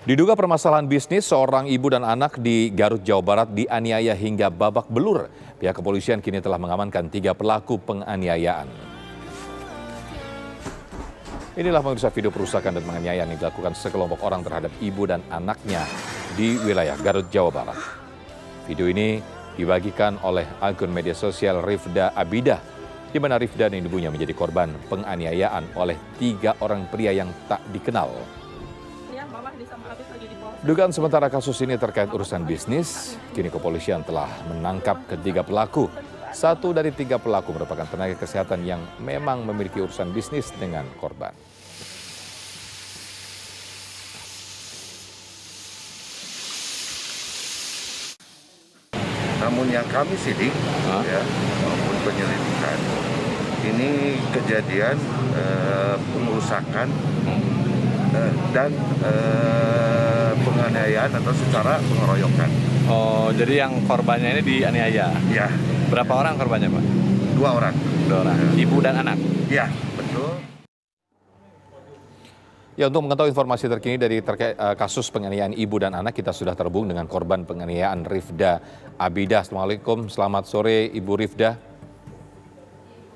Diduga permasalahan bisnis, seorang ibu dan anak di Garut, Jawa Barat dianiaya hingga babak belur. Pihak kepolisian kini telah mengamankan 3 pelaku penganiayaan. Inilah pemirsa video perusakan dan penganiayaan yang dilakukan sekelompok orang terhadap ibu dan anaknya di wilayah Garut, Jawa Barat. Video ini dibagikan oleh akun media sosial Rifda Abidah, di mana Rifda dan ibunya menjadi korban penganiayaan oleh 3 orang pria yang tak dikenal. Dugaan sementara kasus ini terkait urusan bisnis, kini kepolisian telah menangkap ketiga pelaku. 1 dari 3 pelaku merupakan tenaga kesehatan yang memang memiliki urusan bisnis dengan korban. Namun yang kami sidik, maupun penyelidikan, ini kejadian pengerusakan dan penganiayaan atau secara pengeroyokan. Oh, jadi yang korbannya ini dianiaya? Ya. Berapa orang korbannya, Pak? 2 orang. 2 orang. Ibu dan anak? Ya, betul. Ya, untuk mengetahui informasi terkini dari kasus penganiayaan ibu dan anak, kita sudah terhubung dengan korban penganiayaan Rifda Abidah. Assalamualaikum, selamat sore Ibu Rifda.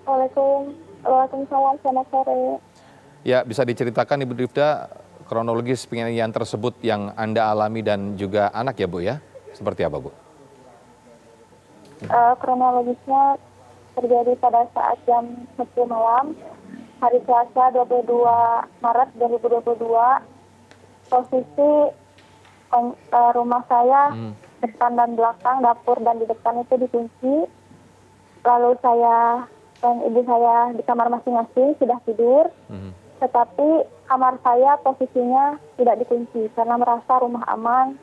Waalaikumsalam, selamat sore. Ya, bisa diceritakan Ibu Rifda kronologis penganiayaan tersebut yang Anda alami dan juga anak ya Bu ya? Seperti apa Bu? Kronologisnya terjadi pada saat jam 10 malam, hari Selasa 22 Maret 2022. Posisi rumah saya depan dan belakang, dapur dan di depan itu dikunci. Lalu saya dan ibu saya di kamar masing-masing sudah tidur. Tetapi kamar saya posisinya tidak dikunci karena merasa rumah aman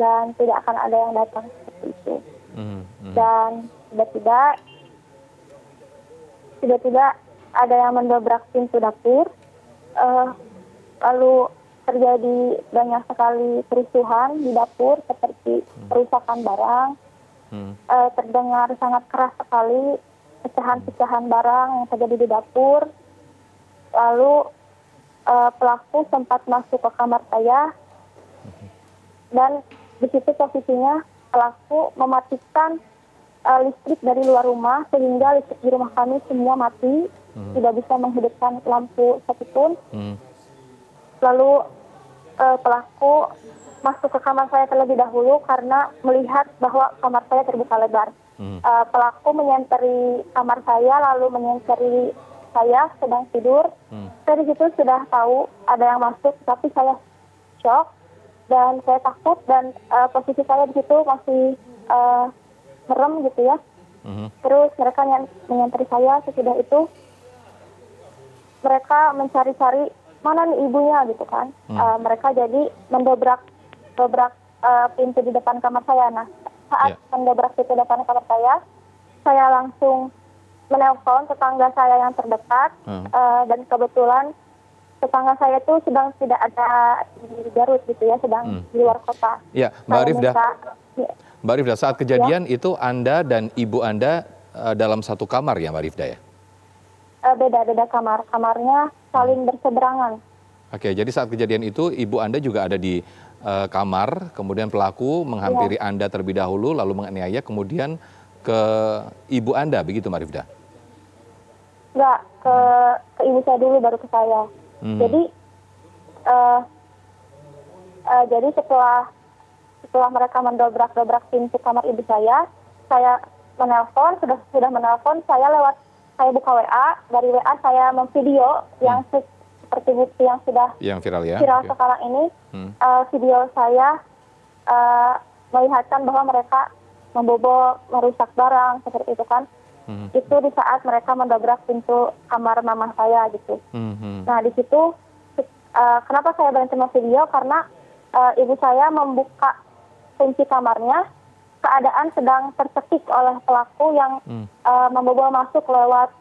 dan tidak akan ada yang datang seperti itu. Dan tiba-tiba ada yang mendobrak pintu dapur, lalu terjadi banyak sekali kerusuhan di dapur seperti perusakan barang, terdengar sangat keras sekali pecahan-pecahan barang yang terjadi di dapur. Lalu pelaku sempat masuk ke kamar saya dan di situ posisinya pelaku mematikan listrik dari luar rumah sehingga listrik di rumah kami semua mati, tidak bisa menghidupkan lampu satupun. Lalu pelaku masuk ke kamar saya terlebih dahulu karena melihat bahwa kamar saya terbuka lebar. Pelaku menyenteri kamar saya lalu menyenteri saya sedang tidur. Saya di situ sudah tahu ada yang masuk, tapi saya shock dan saya takut dan posisi saya di situ masih merem gitu ya. Terus mereka menyenteri saya. Sesudah itu mereka mencari-cari mana nih ibunya gitu kan. Mereka jadi mendobrak pintu di depan kamar saya. Nah, saat mendobrak pintu depan kamar saya langsung menelpon tetangga saya yang terdekat, dan kebetulan tetangga saya itu sedang tidak ada di Garut gitu ya, sedang di luar kota. Ya, Mbak Rifda, saat kejadian itu Anda dan ibu Anda dalam satu kamar ya Mbak Rifda ya? Beda kamar, kamarnya saling berseberangan. Oke, jadi saat kejadian itu ibu Anda juga ada di kamar, kemudian pelaku menghampiri Anda terlebih dahulu, lalu menganiaya, kemudian ke ibu Anda, begitu Mbak Rifda? Enggak, ke ibu saya dulu baru ke saya. Jadi setelah mereka mendobrak pintu kamar ibu saya menelpon, sudah menelpon, saya buka WA, dari WA saya memvideo yang seperti bukti yang sudah viral sekarang ini. Video saya melihatkan bahwa mereka membobol, merusak barang seperti itu kan. Itu di saat mereka mendobrak pintu kamar mama saya gitu. Nah di situ kenapa saya berhenti video, karena ibu saya membuka kunci kamarnya, keadaan sedang tercekik oleh pelaku yang membobol masuk lewat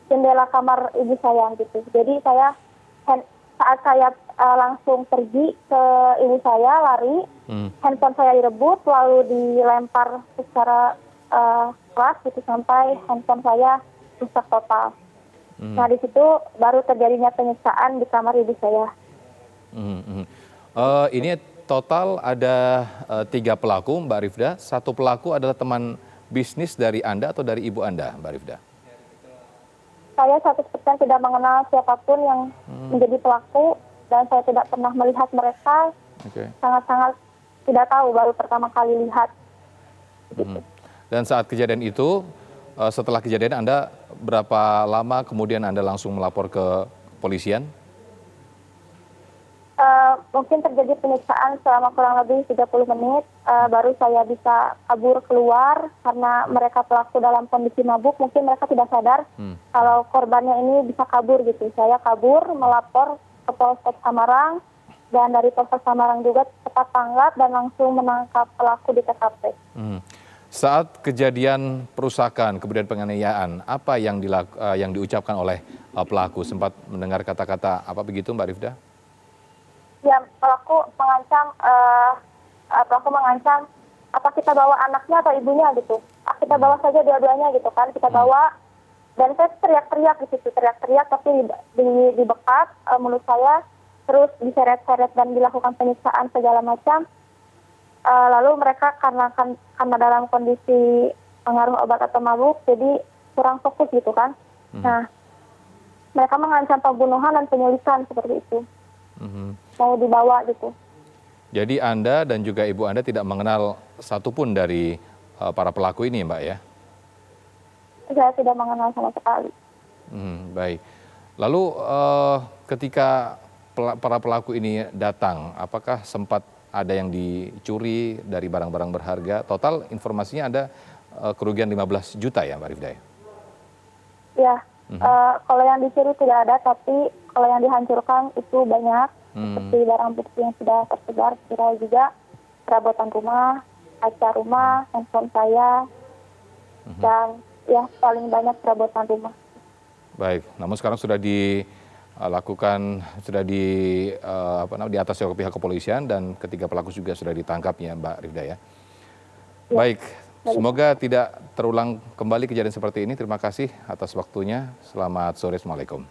jendela kamar ibu saya gitu. Jadi saat saya langsung pergi ke ibu saya, lari, handphone saya direbut lalu dilempar secara keras gitu sampai handphone saya rusak total. Nah di situ baru terjadinya penyiksaan di kamar ibu saya. Ini total ada 3 pelaku, Mbak Rifda. 1 pelaku adalah teman bisnis dari Anda atau dari ibu Anda, Mbak Rifda? Saya 100% tidak mengenal siapapun yang menjadi pelaku dan saya tidak pernah melihat mereka. Sangat-sangat tidak tahu, baru pertama kali lihat. Dan saat kejadian itu, setelah kejadian Anda berapa lama kemudian Anda langsung melapor ke polisian? Mungkin terjadi penyiksaan selama kurang lebih 30 menit, baru saya bisa kabur keluar karena mereka pelaku dalam kondisi mabuk, mungkin mereka tidak sadar kalau korbannya ini bisa kabur gitu. Saya kabur, melapor ke Polsek Samarang, dan dari Polsek Samarang juga cepat tanggap dan langsung menangkap pelaku di TKP. Saat kejadian perusakan, kemudian penganiayaan, apa yang diucapkan oleh pelaku? Sempat mendengar kata-kata apa begitu, Mbak Rifda? Ya, pelaku mengancam apa kita bawa anaknya atau ibunya gitu. Kita bawa saja dua-duanya gitu kan, kita bawa. Dan saya teriak-teriak di situ, teriak-teriak tapi dibekat mulut saya, terus diseret-seret dan dilakukan penyiksaan segala macam. Lalu mereka karena dalam kondisi pengaruh obat atau mabuk, jadi kurang fokus gitu kan. Nah, mereka mengancam pembunuhan dan penyulikan seperti itu. Mau dibawa gitu. Jadi Anda dan juga ibu Anda tidak mengenal satupun dari para pelaku ini, Mbak ya? Saya tidak mengenal sama sekali. Baik. Lalu ketika para pelaku ini datang, apakah sempat ada yang dicuri dari barang-barang berharga? Total informasinya ada kerugian 15 juta ya, Mbak Rifda? Ya, kalau yang dicuri tidak ada, tapi kalau yang dihancurkan itu banyak. Seperti barang bukti yang sudah tersebar, viral juga, perabotan rumah, kaca rumah, handphone saya, dan ya paling banyak perabotan rumah. Baik, namun sekarang sudah dilakukan, sudah di atas oleh pihak kepolisian dan ketiga pelaku juga sudah ditangkap ya, Mbak Rifda ya. Baik, semoga tidak terulang kembali kejadian seperti ini. Terima kasih atas waktunya. Selamat sore, Assalamualaikum.